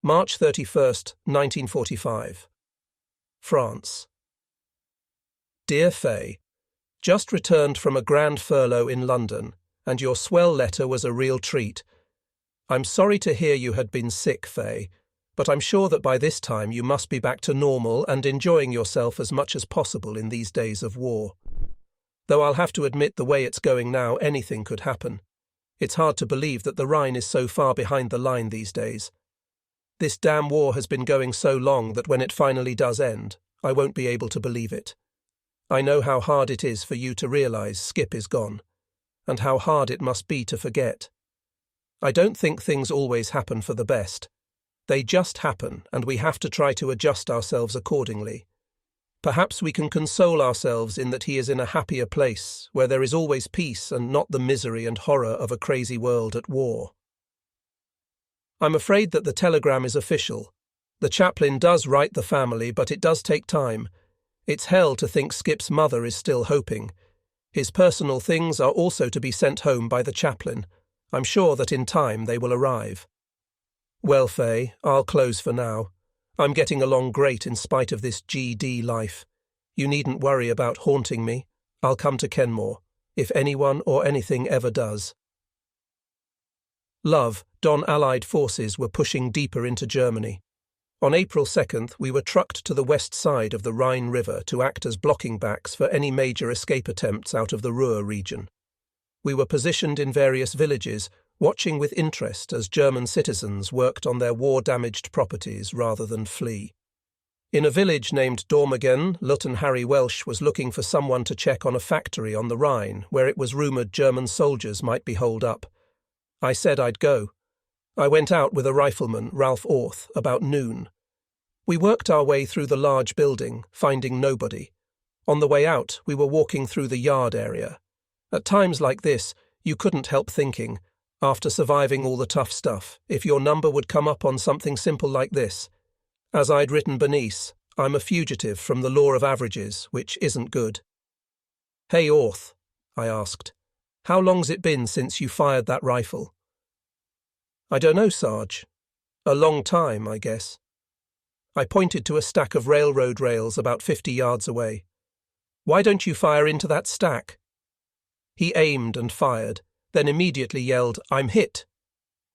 March 31st, 1945. France. Dear Faye, just returned from a grand furlough in London, and your swell letter was a real treat. I'm sorry to hear you had been sick, Faye, but I'm sure that by this time you must be back to normal and enjoying yourself as much as possible in these days of war. Though I'll have to admit the way it's going now, anything could happen. It's hard to believe that the Rhine is so far behind the line these days. This damn war has been going so long that when it finally does end, I won't be able to believe it. I know how hard it is for you to realize Skip is gone, and how hard it must be to forget. I don't think things always happen for the best. They just happen, and we have to try to adjust ourselves accordingly. Perhaps we can console ourselves in that he is in a happier place, where there is always peace and not the misery and horror of a crazy world at war. I'm afraid that the telegram is official. The chaplain does write the family, but it does take time. It's hell to think Skip's mother is still hoping. His personal things are also to be sent home by the chaplain. I'm sure that in time they will arrive. Well, Faye, I'll close for now. I'm getting along great in spite of this GD life. You needn't worry about haunting me. I'll come to Kenmore, if anyone or anything ever does. Love, Don Allied forces were pushing deeper into Germany. On April 2nd, we were trucked to the west side of the Rhine River to act as blocking backs for any major escape attempts out of the Ruhr region. We were positioned in various villages, watching with interest as German citizens worked on their war-damaged properties rather than flee. In a village named Dormagen, Lieutenant Harry Welsh was looking for someone to check on a factory on the Rhine where it was rumoured German soldiers might be holed up. I said I'd go. I went out with a rifleman, Ralph Orth, about noon. We worked our way through the large building, finding nobody. On the way out, we were walking through the yard area. At times like this, you couldn't help thinking, after surviving all the tough stuff, if your number would come up on something simple like this. As I'd written beneath, I'm a fugitive from the law of averages, which isn't good. Hey, Orth, I asked, how long's it been since you fired that rifle? I don't know, Sarge. A long time, I guess. I pointed to a stack of railroad rails about 50 yards away. Why don't you fire into that stack? He aimed and fired, then immediately yelled, I'm hit,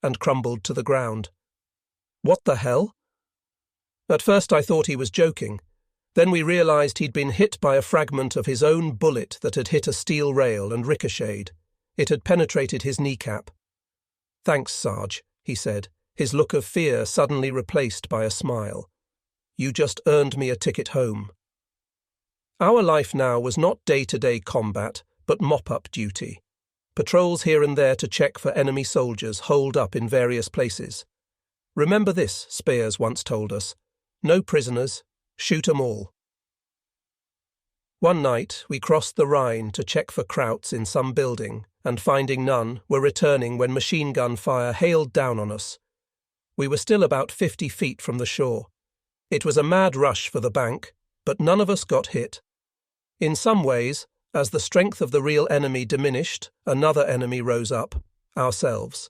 and crumbled to the ground. What the hell? At first I thought he was joking. Then we realized he'd been hit by a fragment of his own bullet that had hit a steel rail and ricocheted. It had penetrated his kneecap. Thanks, Sarge, he said, his look of fear suddenly replaced by a smile. You just earned me a ticket home. Our life now was not day-to-day combat, but mop-up duty. Patrols here and there to check for enemy soldiers holed up in various places. Remember this, Spears once told us. No prisoners, shoot 'em all. One night we crossed the Rhine to check for Krauts in some building, and finding none, were returning when machine gun fire hailed down on us. We were still about 50 feet from the shore. It was a mad rush for the bank, but none of us got hit. In some ways, as the strength of the real enemy diminished, another enemy rose up, ourselves.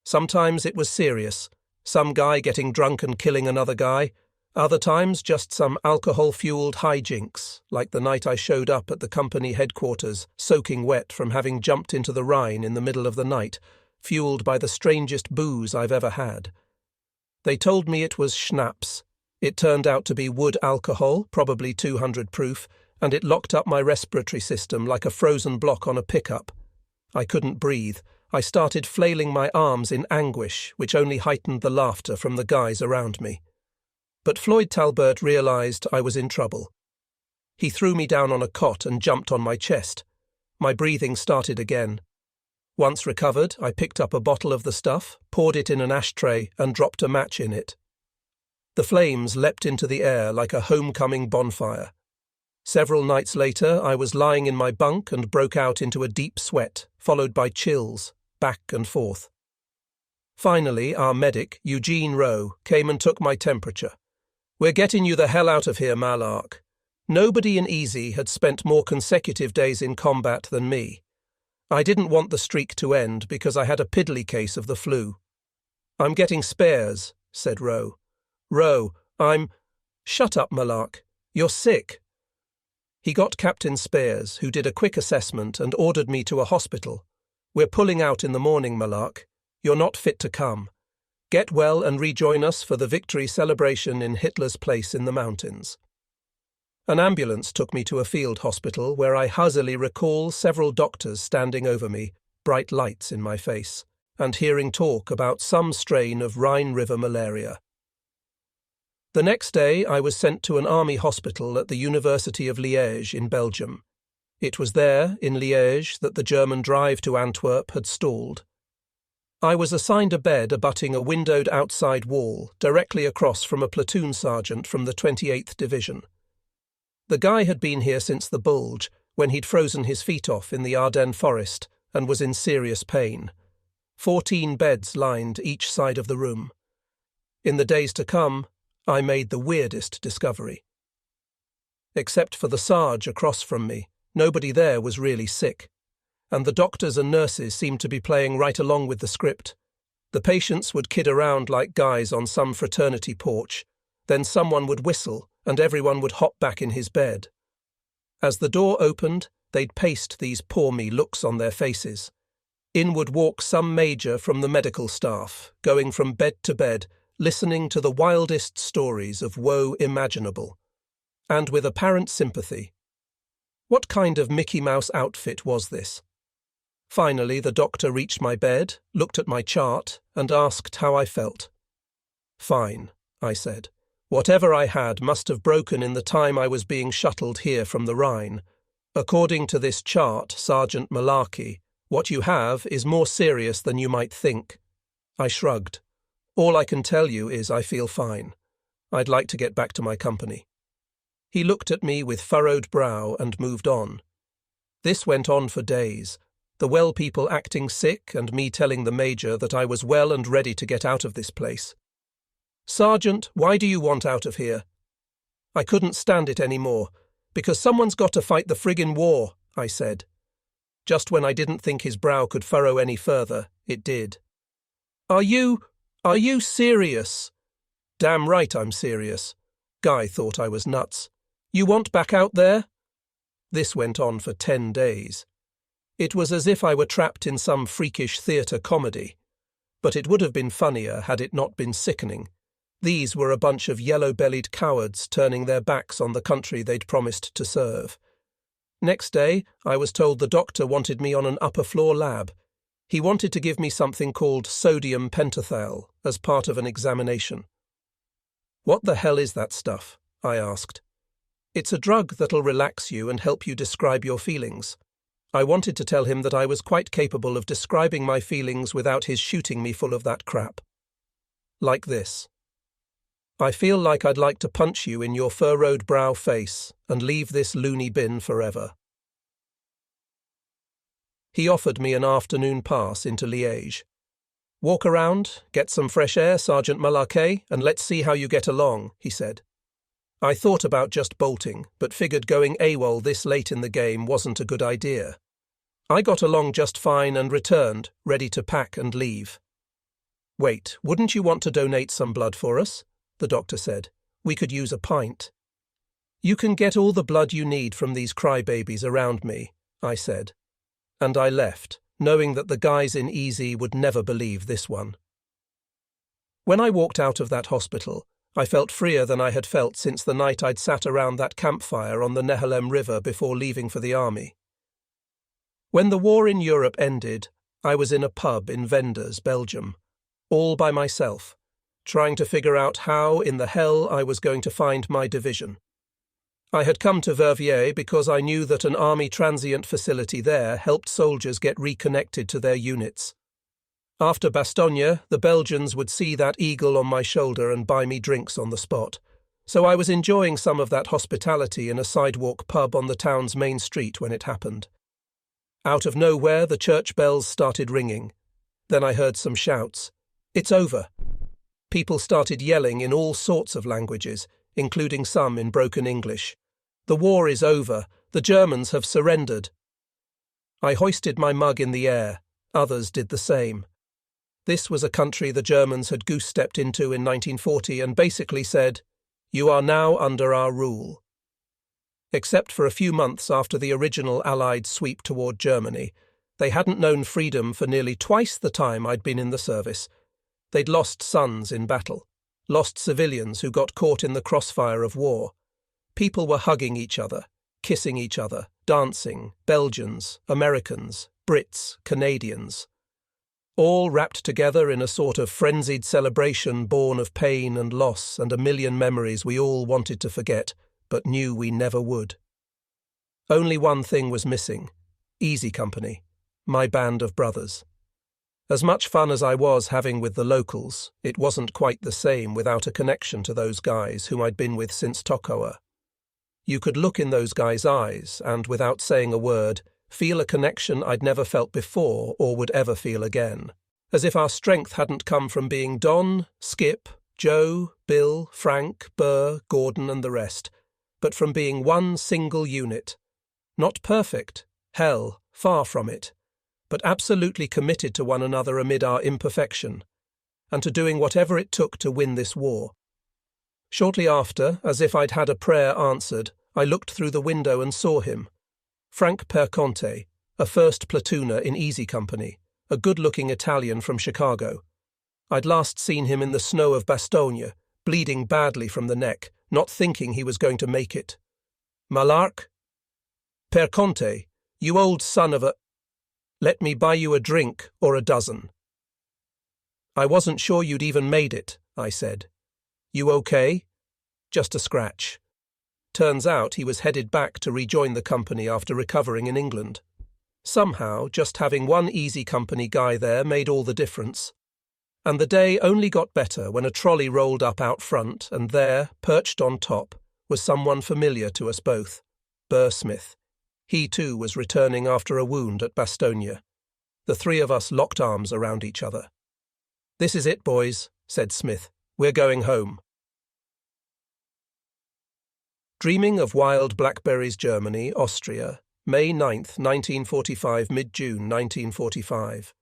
Sometimes it was serious, some guy getting drunk and killing another guy, other times just some alcohol-fueled hijinks, like the night I showed up at the company headquarters, soaking wet from having jumped into the Rhine in the middle of the night, fueled by the strangest booze I've ever had. They told me it was schnapps. It turned out to be wood alcohol, probably 200 proof, and it locked up my respiratory system like a frozen block on a pickup. I couldn't breathe. I started flailing my arms in anguish, which only heightened the laughter from the guys around me. But Floyd Talbert realized I was in trouble. He threw me down on a cot and jumped on my chest. My breathing started again. Once recovered, I picked up a bottle of the stuff, poured it in an ashtray, and dropped a match in it. The flames leapt into the air like a homecoming bonfire. Several nights later, I was lying in my bunk and broke out into a deep sweat, followed by chills, back and forth. Finally, our medic, Eugene Rowe, came and took my temperature. We're getting you the hell out of here, Malark. Nobody in Easy had spent more consecutive days in combat than me. I didn't want the streak to end because I had a piddly case of the flu. I'm getting spares, said Roe. Roe, Shut up, Malark. You're sick. He got Captain Spears, who did a quick assessment and ordered me to a hospital. We're pulling out in the morning, Malark. You're not fit to come. Get well and rejoin us for the victory celebration in Hitler's place in the mountains. An ambulance took me to a field hospital where I hazily recall several doctors standing over me, bright lights in my face, and hearing talk about some strain of Rhine River malaria. The next day I was sent to an army hospital at the University of Liège in Belgium. It was there, in Liège, that the German drive to Antwerp had stalled. I was assigned a bed abutting a windowed outside wall, directly across from a platoon sergeant from the 28th Division. The guy had been here since the bulge, when he'd frozen his feet off in the Ardennes forest and was in serious pain. 14 beds lined each side of the room. In the days to come, I made the weirdest discovery. Except for the Sarge across from me, nobody there was really sick, and the doctors and nurses seemed to be playing right along with the script. The patients would kid around like guys on some fraternity porch, then someone would whistle and everyone would hop back in his bed. As the door opened, they'd paste these poor me looks on their faces. In would walk some major from the medical staff, going from bed to bed, listening to the wildest stories of woe imaginable, and with apparent sympathy. What kind of Mickey Mouse outfit was this? Finally, the doctor reached my bed, looked at my chart, and asked how I felt. Fine, I said. Whatever I had must have broken in the time I was being shuttled here from the Rhine. According to this chart, Sergeant Malarkey, what you have is more serious than you might think. I shrugged. All I can tell you is I feel fine. I'd like to get back to my company. He looked at me with furrowed brow and moved on. This went on for days, the well people acting sick and me telling the major that I was well and ready to get out of this place. Sergeant, why do you want out of here? I couldn't stand it anymore. Because someone's got to fight the friggin' war, I said. Just when I didn't think his brow could furrow any further, it did. Are you serious? Damn right I'm serious. Guy thought I was nuts. You want back out there? This went on for 10 days. It was as if I were trapped in some freakish theatre comedy. But it would have been funnier had it not been sickening. These were a bunch of yellow-bellied cowards turning their backs on the country they'd promised to serve. Next day, I was told the doctor wanted me on an upper-floor lab. He wanted to give me something called sodium pentothal as part of an examination. What the hell is that stuff? I asked. It's a drug that'll relax you and help you describe your feelings. I wanted to tell him that I was quite capable of describing my feelings without his shooting me full of that crap. Like this. I feel like I'd like to punch you in your furrowed brow face and leave this loony bin forever. He offered me an afternoon pass into Liège. Walk around, get some fresh air, Sergeant Malarkey, and let's see how you get along, he said. I thought about just bolting, but figured going AWOL this late in the game wasn't a good idea. I got along just fine and returned, ready to pack and leave. Wait, wouldn't you want to donate some blood for us? The doctor said. We could use a pint. You can get all the blood you need from these crybabies around me, I said. And I left, knowing that the guys in Easy would never believe this one. When I walked out of that hospital, I felt freer than I had felt since the night I'd sat around that campfire on the Nehelem River before leaving for the army. When the war in Europe ended, I was in a pub in Venders, Belgium, all by myself, trying to figure out how in the hell I was going to find my division. I had come to Verviers because I knew that an army transient facility there helped soldiers get reconnected to their units. After Bastogne, the Belgians would see that eagle on my shoulder and buy me drinks on the spot, so I was enjoying some of that hospitality in a sidewalk pub on the town's main street when it happened. Out of nowhere, the church bells started ringing. Then I heard some shouts. It's over. People started yelling in all sorts of languages, including some in broken English. The war is over. The Germans have surrendered. I hoisted my mug in the air. Others did the same. This was a country the Germans had goose-stepped into in 1940 and basically said, "You are now under our rule." Except for a few months after the original Allied sweep toward Germany, they hadn't known freedom for nearly twice the time I'd been in the service. They'd lost sons in battle, lost civilians who got caught in the crossfire of war. People were hugging each other, kissing each other, dancing, Belgians, Americans, Brits, Canadians. All wrapped together in a sort of frenzied celebration born of pain and loss and a million memories we all wanted to forget, but knew we never would. Only one thing was missing: Easy Company, my band of brothers. As much fun as I was having with the locals, it wasn't quite the same without a connection to those guys whom I'd been with since Tokoa. You could look in those guys' eyes and, without saying a word, feel a connection I'd never felt before or would ever feel again. As if our strength hadn't come from being Don, Skip, Joe, Bill, Frank, Burr, Gordon and the rest, but from being one single unit. Not perfect, hell, far from it, but absolutely committed to one another amid our imperfection, and to doing whatever it took to win this war. Shortly after, as if I'd had a prayer answered, I looked through the window and saw him. Frank Perconte, a first platooner in Easy Company, a good-looking Italian from Chicago. I'd last seen him in the snow of Bastogne, bleeding badly from the neck, not thinking he was going to make it. "Malark? Perconte, you old son of a... Let me buy you a drink or a dozen." "I wasn't sure you'd even made it," I said. "You okay?" "Just a scratch." Turns out he was headed back to rejoin the company after recovering in England. Somehow, just having one Easy Company guy there made all the difference. And the day only got better when a trolley rolled up out front, and there, perched on top, was someone familiar to us both, Burr Smith. He too was returning after a wound at Bastogne. The three of us locked arms around each other. "This is it, boys," said Smith. "We're going home." Dreaming of Wild Blackberries, Germany, Austria, May 9th, 1945, mid-June 1945.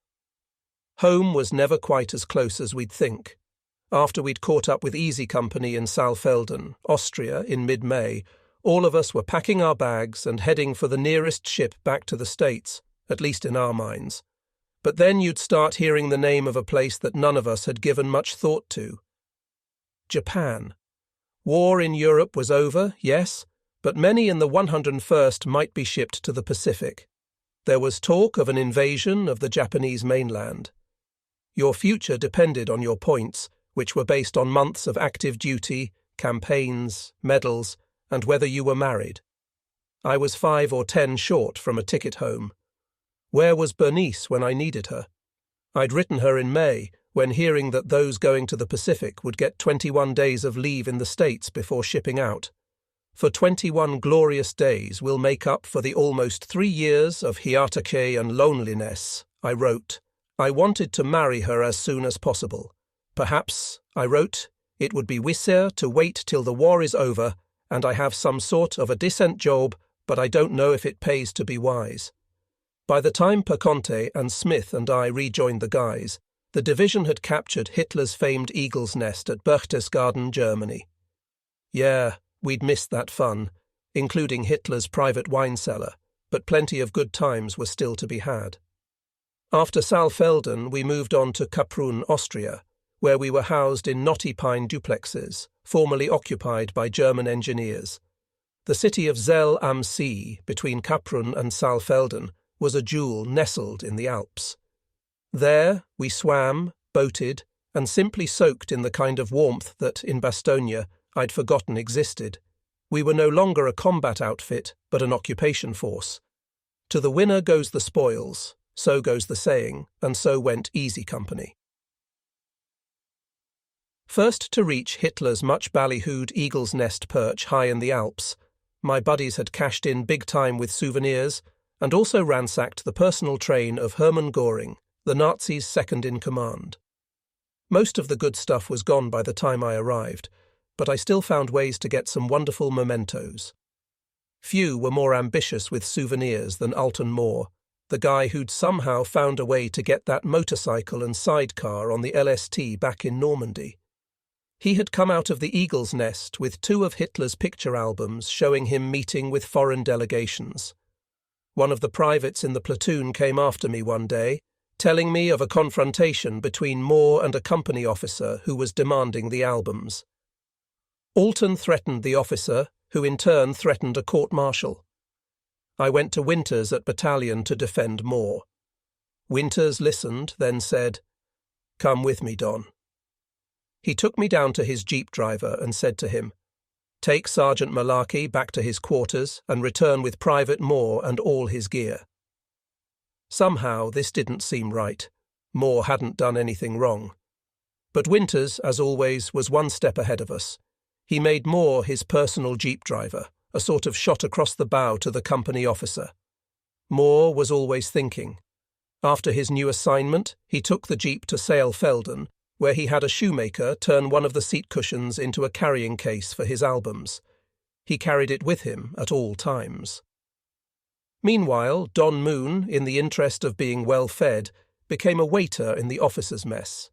Home was never quite as close as we'd think. After we'd caught up with Easy Company in Saalfelden, Austria, in mid-May, all of us were packing our bags and heading for the nearest ship back to the States, at least in our minds. But then you'd start hearing the name of a place that none of us had given much thought to. Japan. War in Europe was over, yes, but many in the 101st might be shipped to the Pacific. There was talk of an invasion of the Japanese mainland. Your future depended on your points, which were based on months of active duty, campaigns, medals, and whether you were married. I was 5 or 10 short from a ticket home. Where was Bernice when I needed her? I'd written her in May, when hearing that those going to the Pacific would get 21 days of leave in the States before shipping out. For 21 glorious days will make up for the almost 3 years of hiatake and loneliness, I wrote. I wanted to marry her as soon as possible. Perhaps, I wrote, it would be wiser to wait till the war is over and I have some sort of a decent job, but I don't know if it pays to be wise. By the time Perconte and Smith and I rejoined the guys, the division had captured Hitler's famed Eagle's Nest at Berchtesgaden, Germany. Yeah, we'd missed that fun, including Hitler's private wine cellar, but plenty of good times were still to be had. After Saalfelden, we moved on to Kaprun, Austria, where we were housed in knotty pine duplexes, formerly occupied by German engineers. The city of Zell am See, between Kaprun and Saalfelden, was a jewel nestled in the Alps. There we swam, boated, and simply soaked in the kind of warmth that, in Bastogne, I'd forgotten existed. We were no longer a combat outfit, but an occupation force. To the winner goes the spoils, so goes the saying, and so went Easy Company. First to reach Hitler's much ballyhooed Eagle's Nest perch high in the Alps, my buddies had cashed in big time with souvenirs and also ransacked the personal train of Hermann Göring, the Nazis' second-in-command. Most of the good stuff was gone by the time I arrived, but I still found ways to get some wonderful mementos. Few were more ambitious with souvenirs than Alton Moore, the guy who'd somehow found a way to get that motorcycle and sidecar on the LST back in Normandy. He had come out of the Eagle's Nest with 2 of Hitler's picture albums showing him meeting with foreign delegations. One of the privates in the platoon came after me one day, telling me of a confrontation between Moore and a company officer who was demanding the albums. Alton threatened the officer, who in turn threatened a court-martial. I went to Winters at battalion to defend Moore. Winters listened, then said, "Come with me, Don." He took me down to his jeep driver and said to him, "Take Sergeant Malarkey back to his quarters and return with Private Moore and all his gear." Somehow this didn't seem right. Moore hadn't done anything wrong. But Winters, as always, was one step ahead of us. He made Moore his personal jeep driver, a sort of shot across the bow to the company officer. Moore was always thinking. After his new assignment, he took the jeep to Saalfelden, where he had a shoemaker turn one of the seat cushions into a carrying case for his albums. He carried it with him at all times. Meanwhile, Don Moon, in the interest of being well fed, became a waiter in the officers' mess.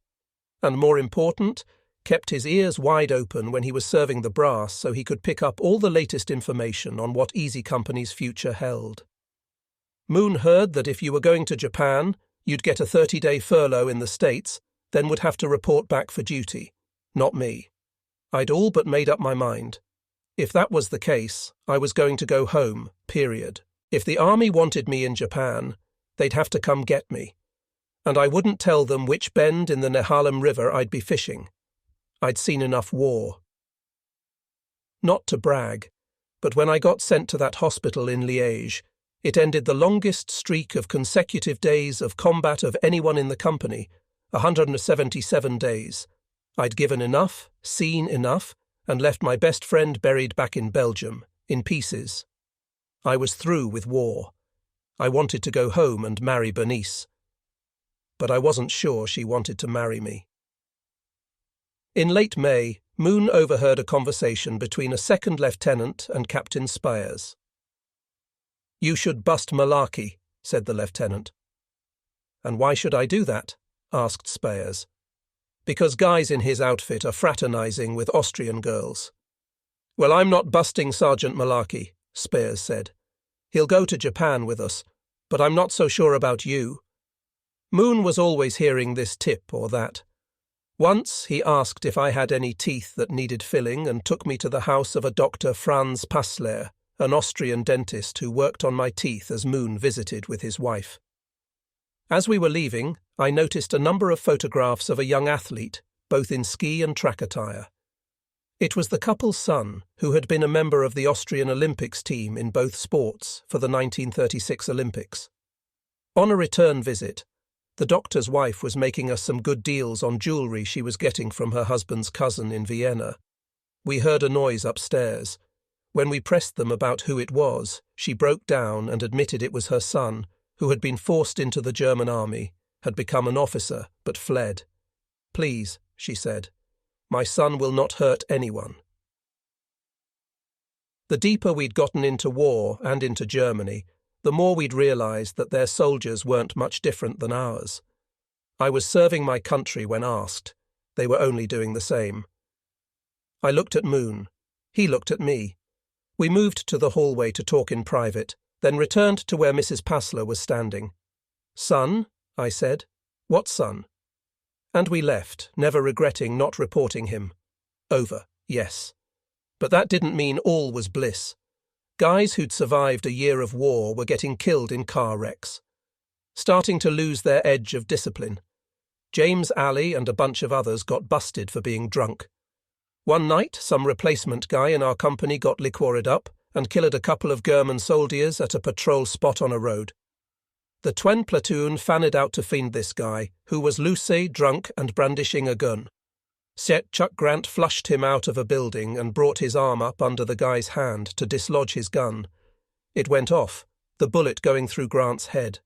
And more important, kept his ears wide open when he was serving the brass so he could pick up all the latest information on what Easy Company's future held. Moon heard that if you were going to Japan, you'd get a 30-day furlough in the States, then would have to report back for duty. Not me. I'd all but made up my mind. If that was the case, I was going to go home, period. If the army wanted me in Japan, they'd have to come get me. And I wouldn't tell them which bend in the Nehalem River I'd be fishing. I'd seen enough war. Not to brag, but when I got sent to that hospital in Liège, it ended the longest streak of consecutive days of combat of anyone in the company, 177 days. I'd given enough, seen enough, and left my best friend buried back in Belgium, in pieces. I was through with war. I wanted to go home and marry Bernice. But I wasn't sure she wanted to marry me. In late May, Moon overheard a conversation between a second lieutenant and Captain Spires. "You should bust Malarkey," said the lieutenant. "And why should I do that?" asked Spires. "Because guys in his outfit are fraternizing with Austrian girls." "Well, I'm not busting Sergeant Malarkey," Spires said. "He'll go to Japan with us, but I'm not so sure about you." Moon was always hearing this tip or that. Once he asked if I had any teeth that needed filling and took me to the house of a Dr. Franz Passler, an Austrian dentist who worked on my teeth as Moon visited with his wife. As we were leaving, I noticed a number of photographs of a young athlete, both in ski and track attire. It was the couple's son, who had been a member of the Austrian Olympics team in both sports for the 1936 Olympics. On a return visit, the doctor's wife was making us some good deals on jewellery she was getting from her husband's cousin in Vienna. We heard a noise upstairs. When we pressed them about who it was, she broke down and admitted it was her son, who had been forced into the German army, had become an officer, but fled. "Please," she said, "my son will not hurt anyone." The deeper we'd gotten into war and into Germany, the more we'd realised that their soldiers weren't much different than ours. I was serving my country when asked. They were only doing the same. I looked at Moon. He looked at me. We moved to the hallway to talk in private, then returned to where Mrs. Passler was standing. "Son?" I said. "What son?" And we left, never regretting not reporting him. Over, yes. But that didn't mean all was bliss. Guys who'd survived a year of war were getting killed in car wrecks, starting to lose their edge of discipline. James Alley and a bunch of others got busted for being drunk. One night, some replacement guy in our company got liquored up and killed a couple of German soldiers at a patrol spot on a road. The Twen platoon fanned out to find this guy, who was loose, drunk, and brandishing a gun. Set Chuck Grant flushed him out of a building and brought his arm up under the guy's hand to dislodge his gun. It went off, the bullet going through Grant's head.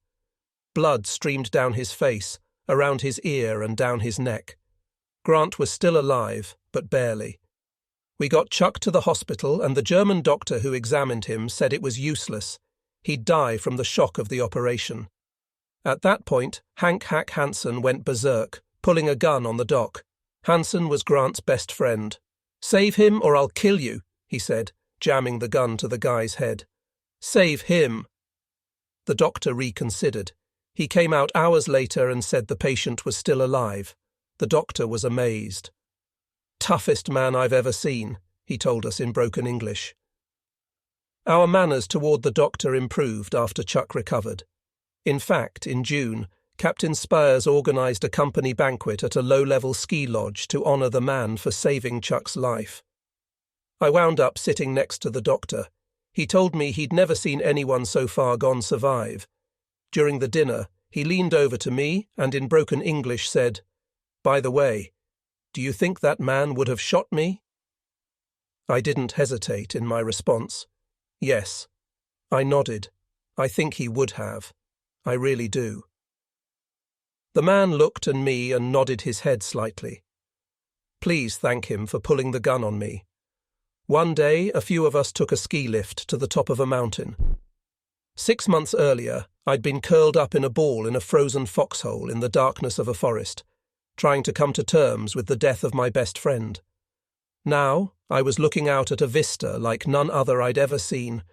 Blood streamed down his face, around his ear and down his neck. Grant was still alive, but barely. We got Chuck to the hospital, and the German doctor who examined him said it was useless. He'd die from the shock of the operation. At that point, Hank Hack Hansen went berserk, pulling a gun on the dock. Hansen was Grant's best friend. "Save him or I'll kill you," he said, jamming the gun to the guy's head. "Save him." The doctor reconsidered. He came out hours later and said the patient was still alive. The doctor was amazed. "Toughest man I've ever seen," he told us in broken English. Our manners toward the doctor improved after Chuck recovered. In fact, in June, Captain Spires organised a company banquet at a low-level ski lodge to honour the man for saving Chuck's life. I wound up sitting next to the doctor. He told me he'd never seen anyone so far gone survive. During the dinner, he leaned over to me and in broken English said, "By the way, do you think that man would have shot me?" I didn't hesitate in my response. Yes. I nodded. I think he would have. I really do. The man looked at me and nodded his head slightly. Please thank him for pulling the gun on me. One day, a few of us took a ski lift to the top of a mountain. 6 months earlier, I'd been curled up in a ball in a frozen foxhole in the darkness of a forest, trying to come to terms with the death of my best friend. Now, I was looking out at a vista like none other I'd ever seen,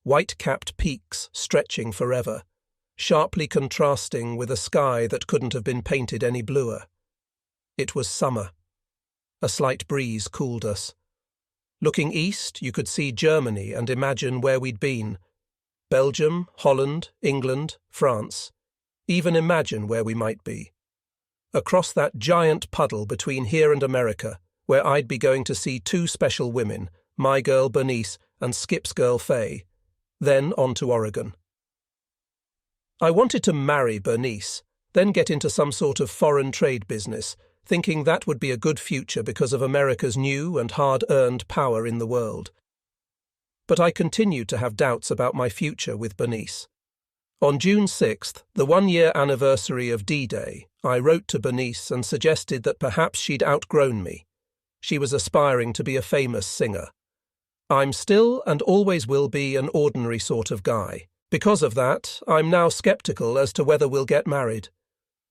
white-capped peaks stretching forever, sharply contrasting with a sky that couldn't have been painted any bluer. It was summer. A slight breeze cooled us. Looking east, you could see Germany and imagine where we'd been. Belgium, Holland, England, France. Even imagine where we might be. Across that giant puddle between here and America, where I'd be going to see 2 special women, my girl Bernice and Skip's girl Faye. Then on to Oregon. I wanted to marry Bernice, then get into some sort of foreign trade business, thinking that would be a good future because of America's new and hard-earned power in the world. But I continued to have doubts about my future with Bernice. On June 6th, the 1-year anniversary of D-Day, I wrote to Bernice and suggested that perhaps she'd outgrown me. She was aspiring to be a famous singer. I'm still and always will be an ordinary sort of guy. Because of that, I'm now skeptical as to whether we'll get married.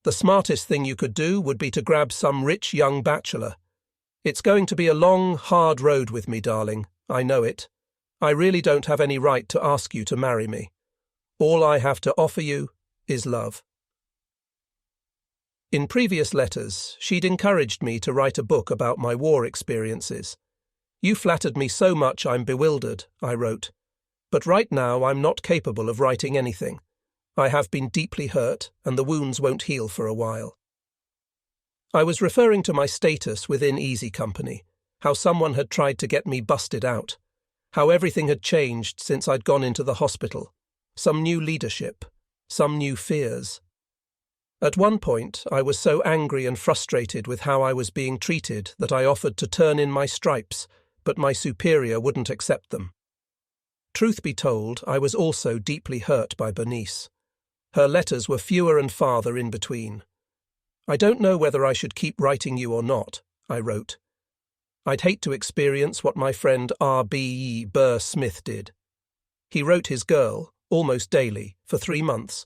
The smartest thing you could do would be to grab some rich young bachelor. It's going to be a long, hard road with me, darling. I know it. I really don't have any right to ask you to marry me. All I have to offer you is love. In previous letters, she'd encouraged me to write a book about my war experiences. You flattered me so much I'm bewildered, I wrote. But right now I'm not capable of writing anything. I have been deeply hurt, and the wounds won't heal for a while. I was referring to my status within Easy Company, how someone had tried to get me busted out, how everything had changed since I'd gone into the hospital, some new leadership, some new fears. At one point, I was so angry and frustrated with how I was being treated that I offered to turn in my stripes, but my superior wouldn't accept them. Truth be told, I was also deeply hurt by Bernice. Her letters were fewer and farther in between. I don't know whether I should keep writing you or not, I wrote. I'd hate to experience what my friend R.B.E. Burr Smith did. He wrote his girl, almost daily, for 3 months.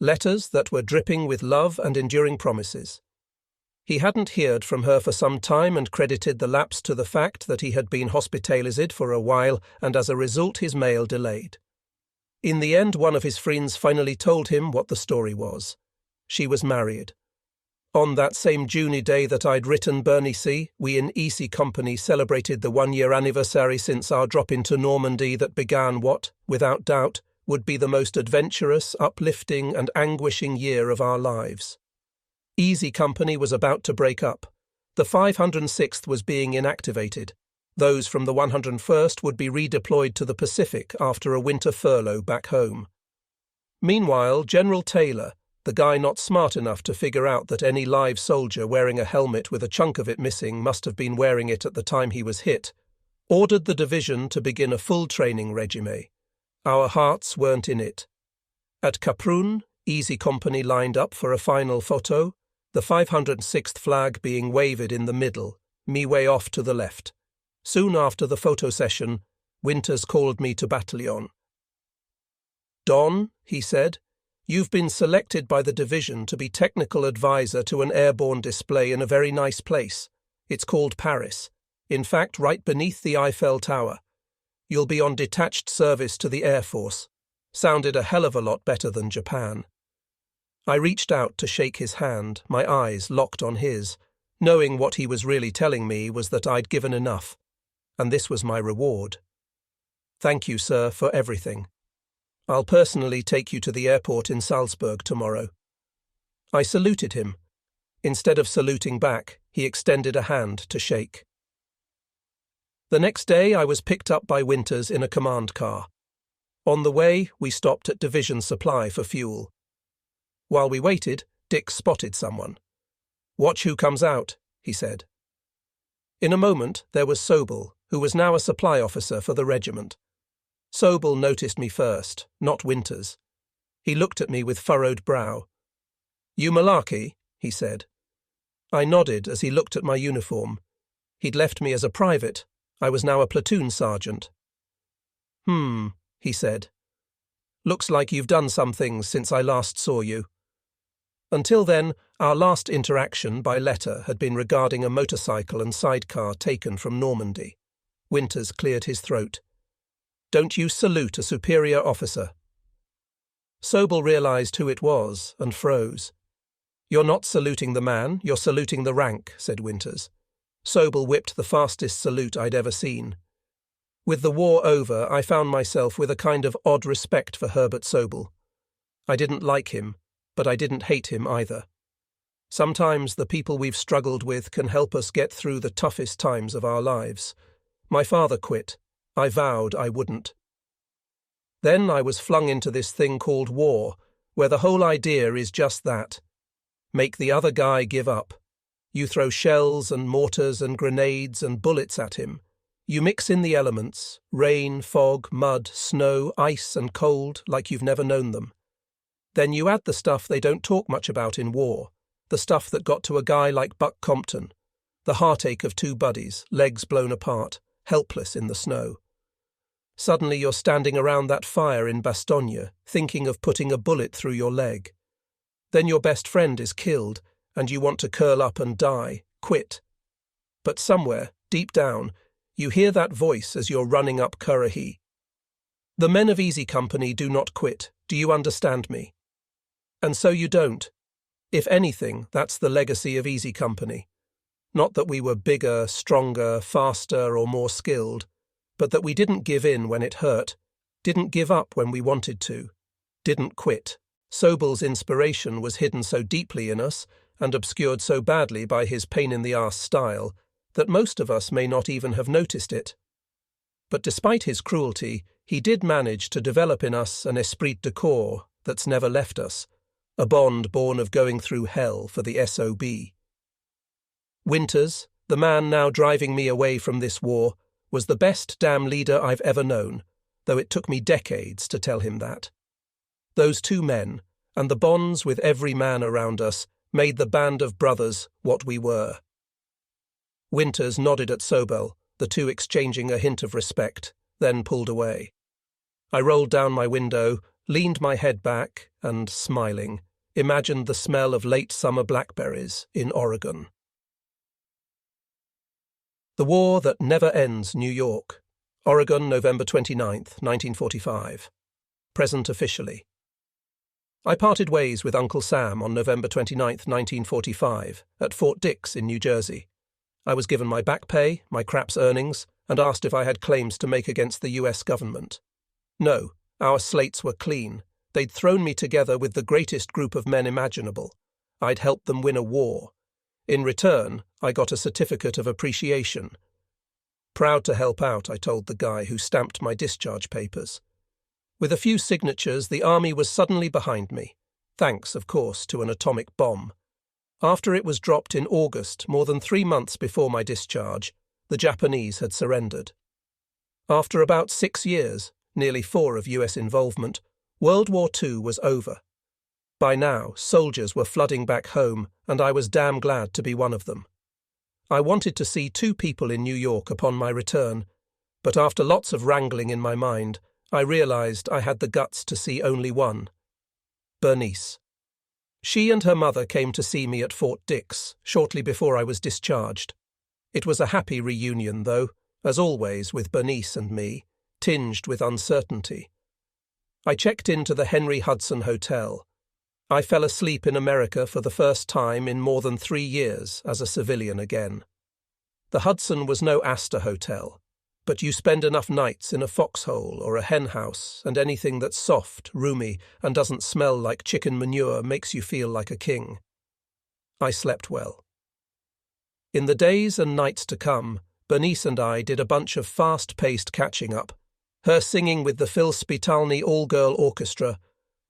Letters that were dripping with love and enduring promises. He hadn't heard from her for some time and credited the lapse to the fact that he had been hospitalized for a while and as a result his mail delayed. In the end, one of his friends finally told him what the story was. She was married. On that same Juney day that I'd written Bernice, we in Easy Company celebrated the 1-year anniversary since our drop into Normandy that began what, without doubt, would be the most adventurous, uplifting and anguishing year of our lives. Easy Company was about to break up. The 506th was being inactivated. Those from the 101st would be redeployed to the Pacific after a winter furlough back home. Meanwhile, General Taylor, the guy not smart enough to figure out that any live soldier wearing a helmet with a chunk of it missing must have been wearing it at the time he was hit, ordered the division to begin a full training regime. Our hearts weren't in it. At Kaprun, Easy Company lined up for a final photo, the 506th flag being waved in the middle, me way off to the left. Soon after the photo session, Winters called me to battalion. "Don," he said, You've been selected by the division to be technical advisor to an airborne display in a very nice place. It's called Paris. In fact, right beneath the Eiffel Tower. You'll be on detached service to the Air Force. Sounded a hell of a lot better than Japan. I reached out to shake his hand, my eyes locked on his, knowing what he was really telling me was that I'd given enough, and this was my reward. Thank you, sir, for everything. I'll personally take you to the airport in Salzburg tomorrow. I saluted him. Instead of saluting back, he extended a hand to shake. The next day I was picked up by Winters in a command car. On the way, we stopped at Division Supply for fuel. While we waited, Dick spotted someone. "Watch who comes out," he said. In a moment, there was Sobel, who was now a supply officer for the regiment. Sobel noticed me first, not Winters. He looked at me with furrowed brow. "You Malarkey?" he said. I nodded as he looked at my uniform. He'd left me as a private. I was now a platoon sergeant. He said. "Looks like you've done some things since I last saw you." Until then, our last interaction by letter had been regarding a motorcycle and sidecar taken from Normandy. Winters cleared his throat. "Don't you salute a superior officer?" Sobel realized who it was and froze. "You're not saluting the man, you're saluting the rank," said Winters. Sobel whipped the fastest salute I'd ever seen. With the war over, I found myself with a kind of odd respect for Herbert Sobel. I didn't like him, but I didn't hate him either. Sometimes the people we've struggled with can help us get through the toughest times of our lives. My father quit. I vowed I wouldn't. Then I was flung into this thing called war, where the whole idea is just that. Make the other guy give up. You throw shells and mortars and grenades and bullets at him. You mix in the elements, rain, fog, mud, snow, ice and cold like you've never known them. Then you add the stuff they don't talk much about in war, the stuff that got to a guy like Buck Compton, the heartache of two buddies, legs blown apart, helpless in the snow. Suddenly you're standing around that fire in Bastogne, thinking of putting a bullet through your leg. Then your best friend is killed, and you want to curl up and die, quit. But somewhere, deep down, you hear that voice as you're running up Currahee. The men of Easy Company do not quit, do you understand me? And so you don't. If anything, that's the legacy of Easy Company. Not that we were bigger, stronger, faster or more skilled, but that we didn't give in when it hurt, didn't give up when we wanted to, didn't quit. Sobel's inspiration was hidden so deeply in us and obscured so badly by his pain-in-the-arse style that most of us may not even have noticed it. But despite his cruelty, he did manage to develop in us an esprit de corps that's never left us, a bond born of going through hell for the SOB. Winters, the man now driving me away from this war, was the best damn leader I've ever known, though it took me decades to tell him that. Those two men, and the bonds with every man around us, made the band of brothers what we were. Winters nodded at Sobel, the two exchanging a hint of respect, then pulled away. I rolled down my window, leaned my head back, and, smiling, imagined the smell of late summer blackberries in Oregon. The War That Never Ends, New York. Oregon, November 29th, 1945. Present officially. I parted ways with Uncle Sam on November 29th, 1945, at Fort Dix in New Jersey. I was given my back pay, my craps earnings, and asked if I had claims to make against the US government. No, our slates were clean. They'd thrown me together with the greatest group of men imaginable. I'd helped them win a war. In return, I got a certificate of appreciation. Proud to help out, I told the guy who stamped my discharge papers. With a few signatures, the army was suddenly behind me, thanks, of course, to an atomic bomb. After it was dropped in August, more than 3 months before my discharge, the Japanese had surrendered. After about 6 years, nearly 4 of US involvement, World War II was over. By now, soldiers were flooding back home, and I was damn glad to be one of them. I wanted to see 2 people in New York upon my return, but after lots of wrangling in my mind, I realized I had the guts to see only one. Bernice. She and her mother came to see me at Fort Dix shortly before I was discharged. It was a happy reunion, though, as always with Bernice and me, tinged with uncertainty. I checked into the Henry Hudson Hotel. I fell asleep in America for the first time in more than 3 years as a civilian again. The Hudson was no Astor hotel, but you spend enough nights in a foxhole or a hen house, and anything that's soft, roomy, and doesn't smell like chicken manure makes you feel like a king. I slept well. In the days and nights to come, Bernice and I did a bunch of fast-paced catching up, her singing with the Phil Spitalny all-girl orchestra,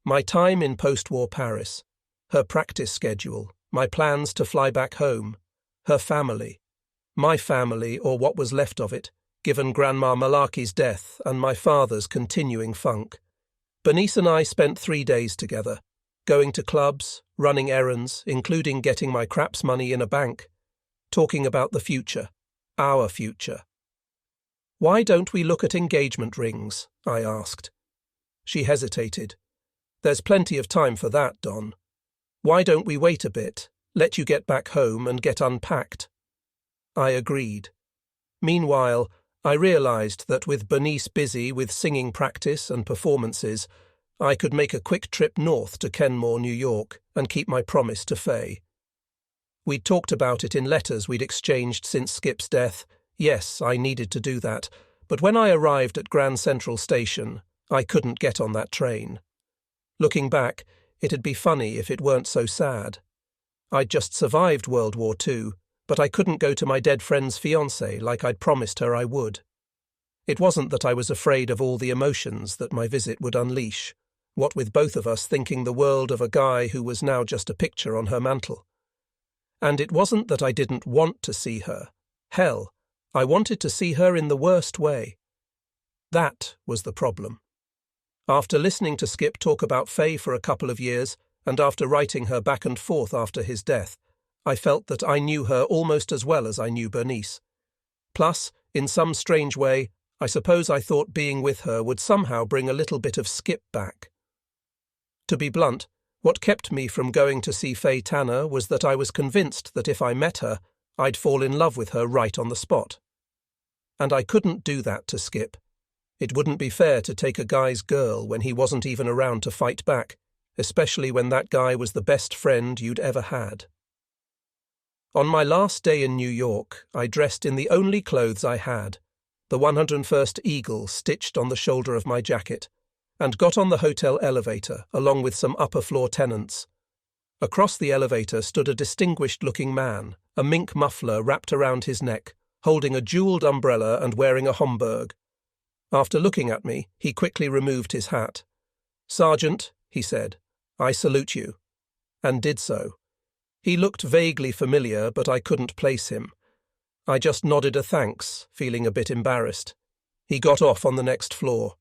my time in post-war Paris, her practice schedule, my plans to fly back home, her family, my family or what was left of it, given Grandma Malaki's death and my father's continuing funk. Bernice and I spent 3 days together, going to clubs, running errands, including getting my craps money in a bank, talking about the future, our future. "Why don't we look at engagement rings?" I asked. She hesitated. "There's plenty of time for that, Don. Why don't we wait a bit, let you get back home and get unpacked?" I agreed. Meanwhile, I realized that with Bernice busy with singing practice and performances, I could make a quick trip north to Kenmore, New York, and keep my promise to Faye. We'd talked about it in letters we'd exchanged since Skip's death. Yes, I needed to do that, but when I arrived at Grand Central Station, I couldn't get on that train. Looking back, it'd be funny if it weren't so sad. I'd just survived World War II, but I couldn't go to my dead friend's fiancée like I'd promised her I would. It wasn't that I was afraid of all the emotions that my visit would unleash, what with both of us thinking the world of a guy who was now just a picture on her mantel. And it wasn't that I didn't want to see her. Hell, I wanted to see her in the worst way. That was the problem. After listening to Skip talk about Faye for a couple of years, and after writing her back and forth after his death, I felt that I knew her almost as well as I knew Bernice. Plus, in some strange way, I suppose I thought being with her would somehow bring a little bit of Skip back. To be blunt, what kept me from going to see Faye Tanner was that I was convinced that if I met her, I'd fall in love with her right on the spot. And I couldn't do that to Skip. It wouldn't be fair to take a guy's girl when he wasn't even around to fight back, especially when that guy was the best friend you'd ever had. On my last day in New York, I dressed in the only clothes I had, the 101st Eagle stitched on the shoulder of my jacket, and got on the hotel elevator along with some upper-floor tenants. Across the elevator stood a distinguished-looking man, a mink muffler wrapped around his neck, holding a jewelled umbrella and wearing a Homburg. After looking at me, he quickly removed his hat. "Sergeant," he said, "I salute you," and did so. He looked vaguely familiar, but I couldn't place him. I just nodded a thanks, feeling a bit embarrassed. He got off on the next floor.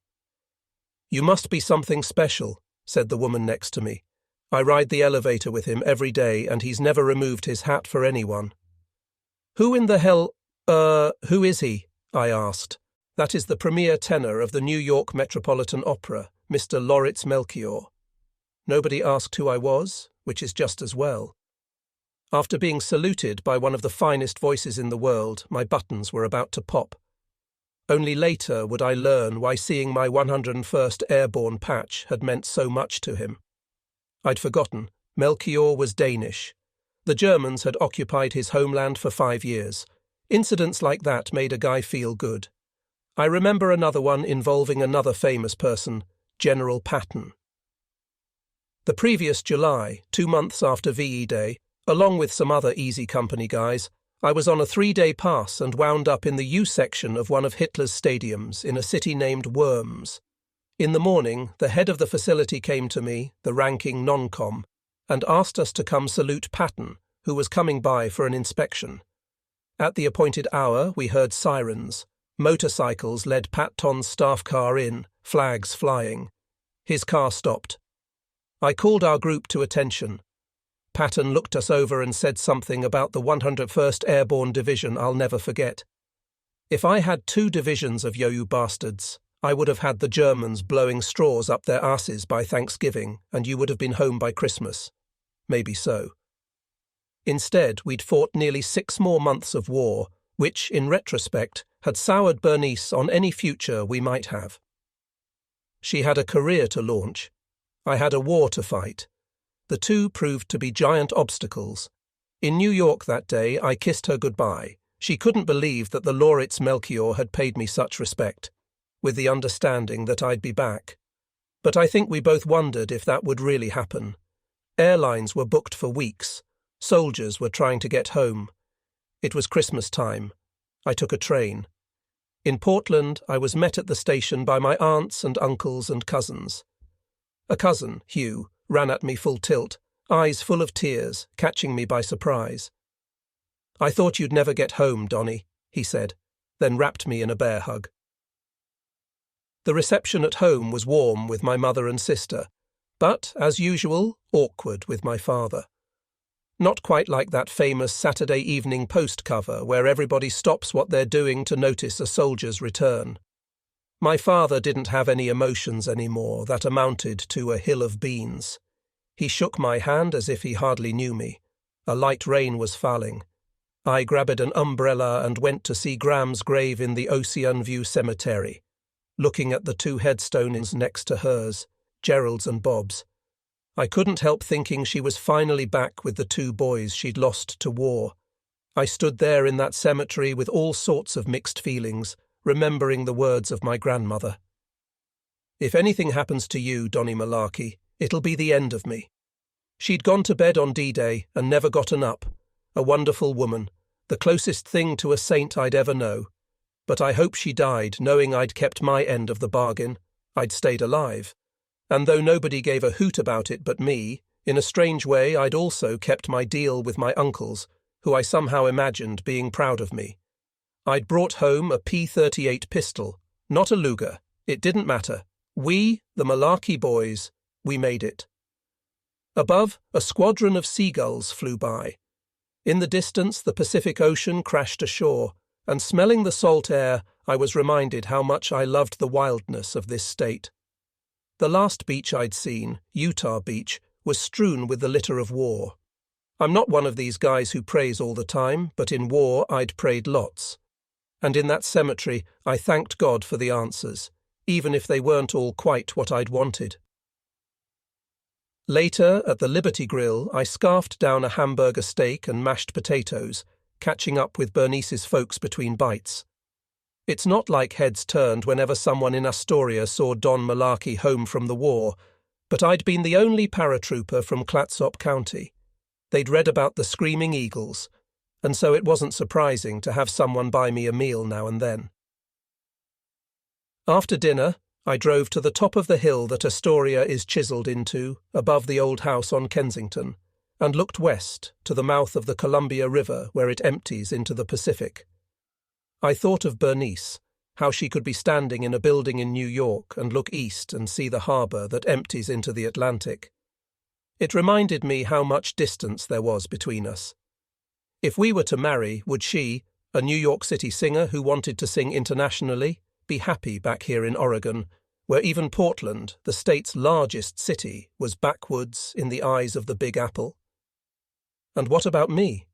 "You must be something special," said the woman next to me. "I ride the elevator with him every day, and he's never removed his hat for anyone." "Who in the hell, who is he?" I asked. "That is the premier tenor of the New York Metropolitan Opera, Mr. Lauritz Melchior." Nobody asked who I was, which is just as well. After being saluted by one of the finest voices in the world, my buttons were about to pop. Only later would I learn why seeing my 101st Airborne patch had meant so much to him. I'd forgotten. Melchior was Danish. The Germans had occupied his homeland for 5 years. Incidents like that made a guy feel good. I remember another one involving another famous person, General Patton. The previous July, 2 months after VE Day, along with some other Easy Company guys, I was on a 3-day pass and wound up in the U section of one of Hitler's stadiums in a city named Worms. In the morning, the head of the facility came to me, the ranking non-com, and asked us to come salute Patton, who was coming by for an inspection. At the appointed hour, we heard sirens. Motorcycles led Patton's staff car in, flags flying. His car stopped. I called our group to attention. Patton looked us over and said something about the 101st Airborne Division I'll never forget. If I had 2 divisions of you bastards, I would have had the Germans blowing straws up their asses by Thanksgiving, and you would have been home by Christmas. Maybe so. Instead, we'd fought nearly 6 more months of war, which, in retrospect, had soured Bernice on any future we might have. She had a career to launch. I had a war to fight. The two proved to be giant obstacles. In New York that day, I kissed her goodbye. She couldn't believe that the Lauritz Melchior had paid me such respect, with the understanding that I'd be back. But I think we both wondered if that would really happen. Airlines were booked for weeks. Soldiers were trying to get home. It was Christmas time. I took a train. In Portland, I was met at the station by my aunts and uncles and cousins. A cousin, Hugh, ran at me full tilt, eyes full of tears, catching me by surprise. "I thought you'd never get home, Donnie," he said, then wrapped me in a bear hug. The reception at home was warm with my mother and sister, but, as usual, awkward with my father. Not quite like that famous Saturday Evening Post cover where everybody stops what they're doing to notice a soldier's return. My father didn't have any emotions anymore that amounted to a hill of beans. He shook my hand as if he hardly knew me. A light rain was falling. I grabbed an umbrella and went to see Graham's grave in the Ocean View Cemetery, looking at the 2 headstones next to hers, Gerald's and Bob's. I couldn't help thinking she was finally back with the 2 boys she'd lost to war. I stood there in that cemetery with all sorts of mixed feelings, remembering the words of my grandmother. "If anything happens to you, Donnie Malarkey, it'll be the end of me." She'd gone to bed on D-Day and never gotten up. A wonderful woman, the closest thing to a saint I'd ever know. But I hope she died knowing I'd kept my end of the bargain. I'd stayed alive. And though nobody gave a hoot about it but me, in a strange way I'd also kept my deal with my uncles, who I somehow imagined being proud of me. I'd brought home a P38 pistol, not a Luger. It didn't matter. We, the Malarkey boys, we made it. Above, a squadron of seagulls flew by. In the distance, the Pacific Ocean crashed ashore, and smelling the salt air, I was reminded how much I loved the wildness of this state. The last beach I'd seen, Utah Beach, was strewn with the litter of war. I'm not one of these guys who prays all the time, but in war I'd prayed lots. And in that cemetery I thanked God for the answers, even if they weren't all quite what I'd wanted. Later, at the Liberty Grill, I scarfed down a hamburger steak and mashed potatoes, catching up with Bernice's folks between bites. It's not like heads turned whenever someone in Astoria saw Don Malarkey home from the war, but I'd been the only paratrooper from Clatsop County. They'd read about the Screaming Eagles, and so it wasn't surprising to have someone buy me a meal now and then. After dinner, I drove to the top of the hill that Astoria is chiselled into, above the old house on Kensington, and looked west to the mouth of the Columbia River where it empties into the Pacific. I thought of Bernice, how she could be standing in a building in New York and look east and see the harbour that empties into the Atlantic. It reminded me how much distance there was between us. If we were to marry, would she, a New York City singer who wanted to sing internationally, be happy back here in Oregon, where even Portland, the state's largest city, was backwoods in the eyes of the Big Apple? And what about me?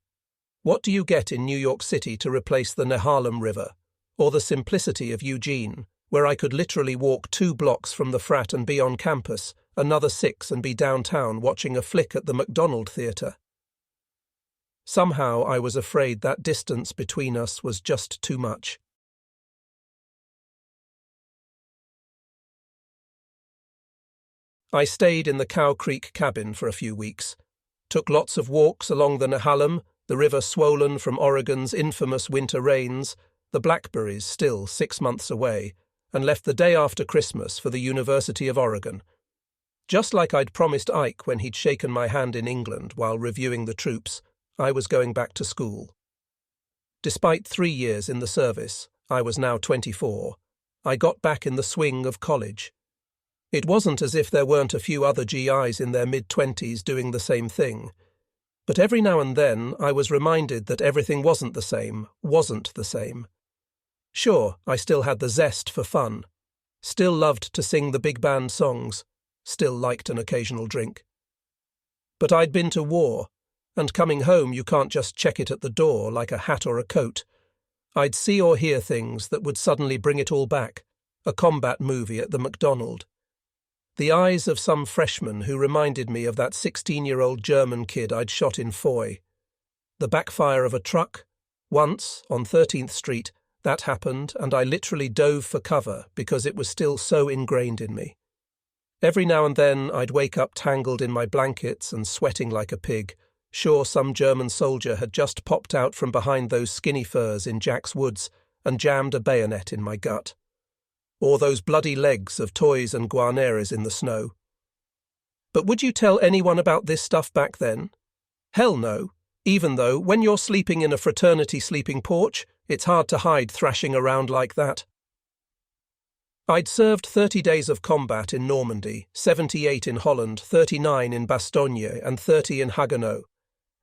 What do you get in New York City to replace the Nehalem River, or the simplicity of Eugene, where I could literally walk 2 blocks from the frat and be on campus, another 6 and be downtown watching a flick at the McDonald Theatre? Somehow I was afraid that distance between us was just too much. I stayed in the Cow Creek cabin for a few weeks, took lots of walks along the Nehalem, the river swollen from Oregon's infamous winter rains, the blackberries still 6 months away, and left the day after Christmas for the University of Oregon. Just like I'd promised Ike when he'd shaken my hand in England while reviewing the troops, I was going back to school. Despite 3 years in the service, I was now 24. I got back in the swing of college. It wasn't as if there weren't a few other GIs in their mid-20s doing the same thing. But every now and then I was reminded that everything wasn't the same. Sure, I still had the zest for fun. Still loved to sing the big band songs. Still liked an occasional drink. But I'd been to war, and coming home you can't just check it at the door like a hat or a coat. I'd see or hear things that would suddenly bring it all back. A combat movie at the McDonald's. The eyes of some freshman who reminded me of that 16-year-old German kid I'd shot in Foy. The backfire of a truck. Once, on 13th Street, that happened, and I literally dove for cover because it was still so ingrained in me. Every now and then I'd wake up tangled in my blankets and sweating like a pig, sure some German soldier had just popped out from behind those skinny firs in Jack's Woods and jammed a bayonet in my gut. Or those bloody legs of toys and guarneras in the snow. But would you tell anyone about this stuff back then? Hell no, even though, when you're sleeping in a fraternity sleeping porch, it's hard to hide thrashing around like that. I'd served 30 days of combat in Normandy, 78 in Holland, 39 in Bastogne, and 30 in Haguenau.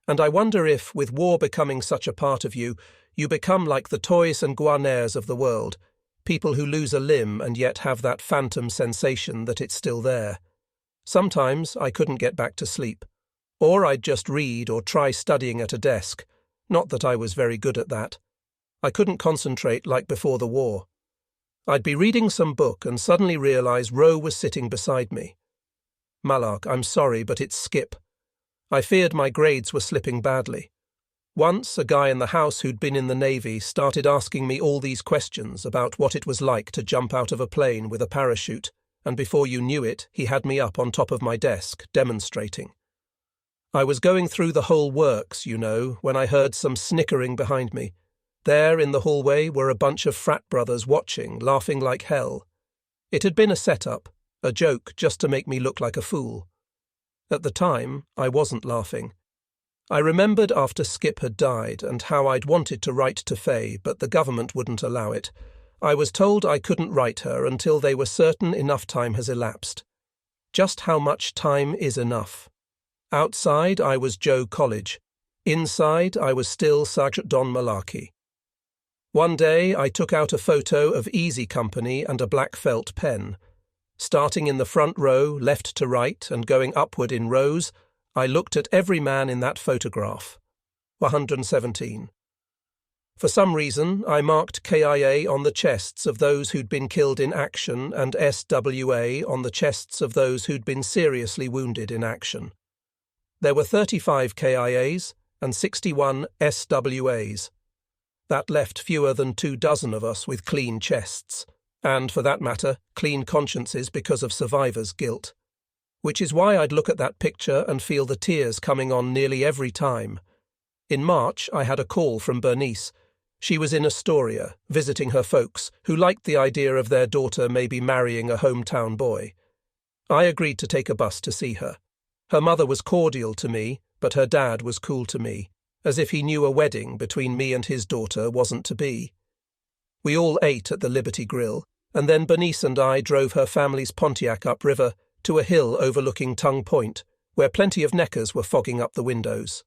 And I wonder if, with war becoming such a part of you, you become like the toys and guarners of the world, people who lose a limb and yet have that phantom sensation that it's still there. Sometimes I couldn't get back to sleep, or I'd just read or try studying at a desk, not that I was very good at that. I couldn't concentrate like before the war. I'd be reading some book and suddenly realise Ro was sitting beside me. Malark, I'm sorry, but it's Skip. I feared my grades were slipping badly. Once, a guy in the house who'd been in the Navy started asking me all these questions about what it was like to jump out of a plane with a parachute, and before you knew it, he had me up on top of my desk, demonstrating. I was going through the whole works, you know, when I heard some snickering behind me. There, in the hallway, were a bunch of frat brothers watching, laughing like hell. It had been a setup, a joke just to make me look like a fool. At the time, I wasn't laughing. I remembered after Skip had died and how I'd wanted to write to Faye, but the government wouldn't allow it. I was told I couldn't write her until they were certain enough time has elapsed. Just how much time is enough? Outside, I was Joe College. Inside, I was still Sergeant Don Malarkey. One day, I took out a photo of Easy Company and a black felt pen. Starting in the front row, left to right, and going upward in rows, I looked at every man in that photograph. 117. For some reason, I marked KIA on the chests of those who'd been killed in action and SWA on the chests of those who'd been seriously wounded in action. There were 35 KIAs and 61 SWAs. That left fewer than 24 of us with clean chests, and, for that matter, clean consciences because of survivors' guilt. Which is why I'd look at that picture and feel the tears coming on nearly every time. In March, I had a call from Bernice. She was in Astoria, visiting her folks, who liked the idea of their daughter maybe marrying a hometown boy. I agreed to take a bus to see her. Her mother was cordial to me, but her dad was cool to me, as if he knew a wedding between me and his daughter wasn't to be. We all ate at the Liberty Grill, and then Bernice and I drove her family's Pontiac upriver to a hill overlooking Tongue Point, where plenty of neckers were fogging up the windows.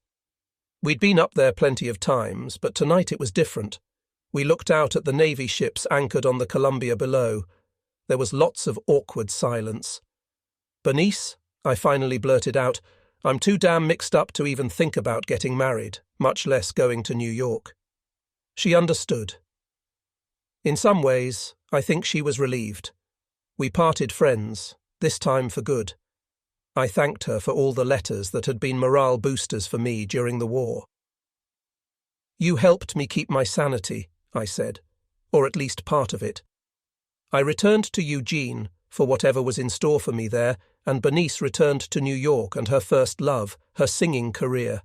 We'd been up there plenty of times, but tonight it was different. We looked out at the Navy ships anchored on the Columbia below. There was lots of awkward silence. "Bernice," I finally blurted out, "I'm too damn mixed up to even think about getting married, much less going to New York." She understood. In some ways, I think she was relieved. We parted friends, this time for good. I thanked her for all the letters that had been morale boosters for me during the war. "You helped me keep my sanity," I said, or at least part of it. I returned to Eugene for whatever was in store for me there, and Bernice returned to New York and her first love, her singing career.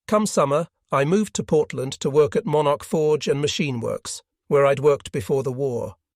Come summer, I moved to Portland to work at Monarch Forge and Machine Works, where I'd worked before the war.